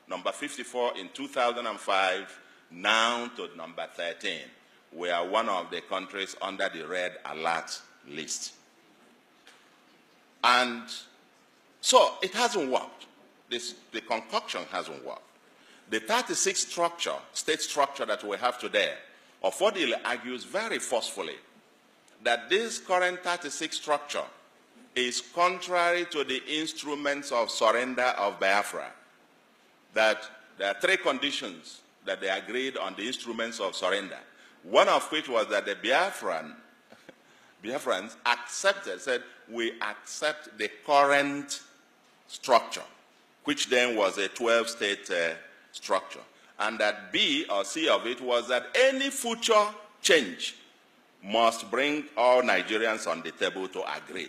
number 54 in 2005, now to number 13. We are one of the countries under the red alert list. And so it hasn't worked. The concoction hasn't worked. The 36 state structure that we have today, Ofodile argues very forcefully that this current 36 structure is contrary to the instruments of surrender of Biafra, that there are three conditions that they agreed on the instruments of surrender, one of which was that the Biafrans accepted, said, we accept the current structure, which then was a 12-state structure. And that B or C of it was that any future change must bring all Nigerians on the table to agree.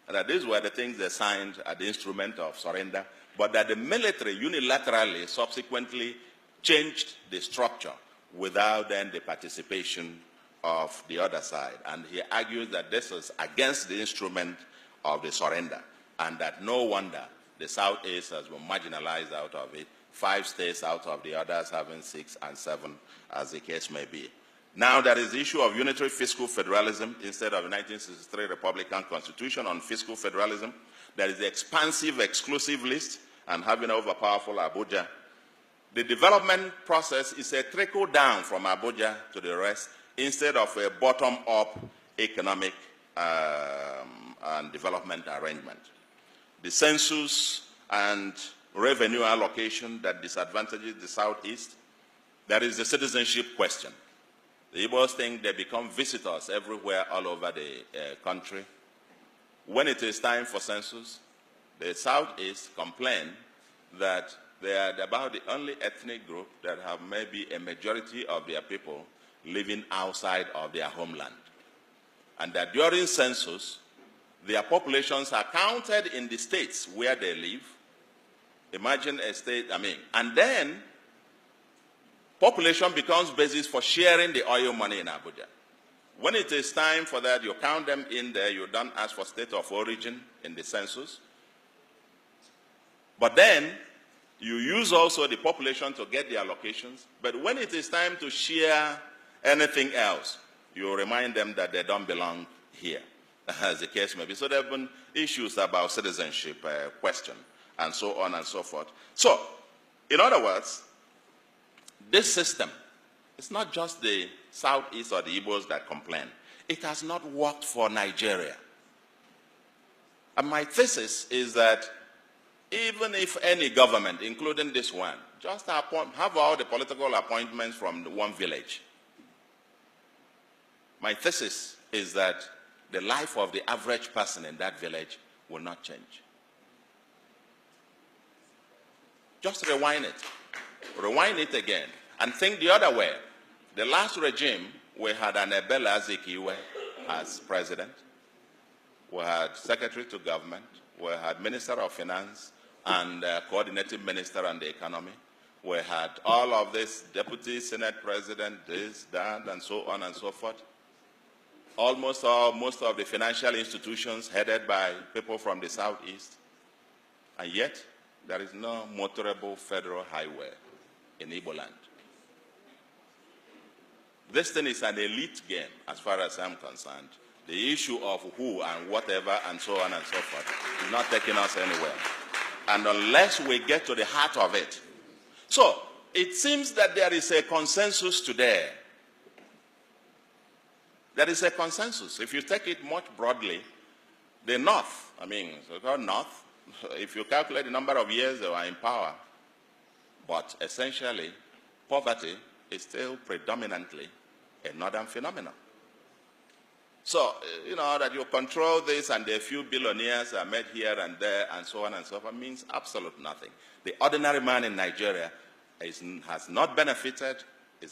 And that these were the things they signed at the instrument of surrender, but that the military unilaterally subsequently changed the structure without then the participation of the other side. And he argues that this is against the instrument of the surrender, and that no wonder the Southeast has been marginalized out of it, 5 states out of the others having 6 and 7, as the case may be. Now there is the issue of unitary fiscal federalism instead of the 1963 Republican Constitution on fiscal federalism. There is the expansive exclusive list and having overpowerful Abuja. The development process is a trickle down from Abuja to the rest instead of a bottom-up economic and development arrangement. The census and revenue allocation that disadvantages the Southeast. There is the citizenship question. The Igbos think they become visitors everywhere all over the country. When it is time for census, the Southeast complain that they are about the only ethnic group that have maybe a majority of their people living outside of their homeland. And that during census, their populations are counted in the states where they live. Imagine a state, and then population becomes basis for sharing the oil money in Abuja. When it is time for that, you count them in there, you don't ask for state of origin in the census. But then, you use also the population to get the allocations. But when it is time to share anything else, you remind them that they don't belong here, as the case may be. So there have been issues about citizenship question, and so on and so forth. So, in other words, this system, it's not just the Southeast or the Igbos that complain. It has not worked for Nigeria. And my thesis is that even if any government, including this one, just have all the political appointments from one village, my thesis is that the life of the average person in that village will not change. Just rewind it again, and think the other way. The last regime, we had an Ebele Azikiwe as president. We had secretary to government. We had minister of finance and coordinating minister on the economy. We had all of this, deputy senate president, this, that, and so on and so forth. Most of the financial institutions headed by people from the Southeast. And yet, there is no motorable federal highway in Igbo land. This thing is an elite game, as far as I'm concerned. The issue of who and whatever and so on and so forth is not taking us anywhere. And unless we get to the heart of it. So, it seems that there is a consensus today. There is a consensus. If you take it much broadly, the North, so-called North, if you calculate the number of years they were in power, but essentially, poverty is still predominantly a northern phenomenon. So, that you control this and a few billionaires are made here and there and so on and so forth means absolute nothing. The ordinary man in Nigeria has not benefited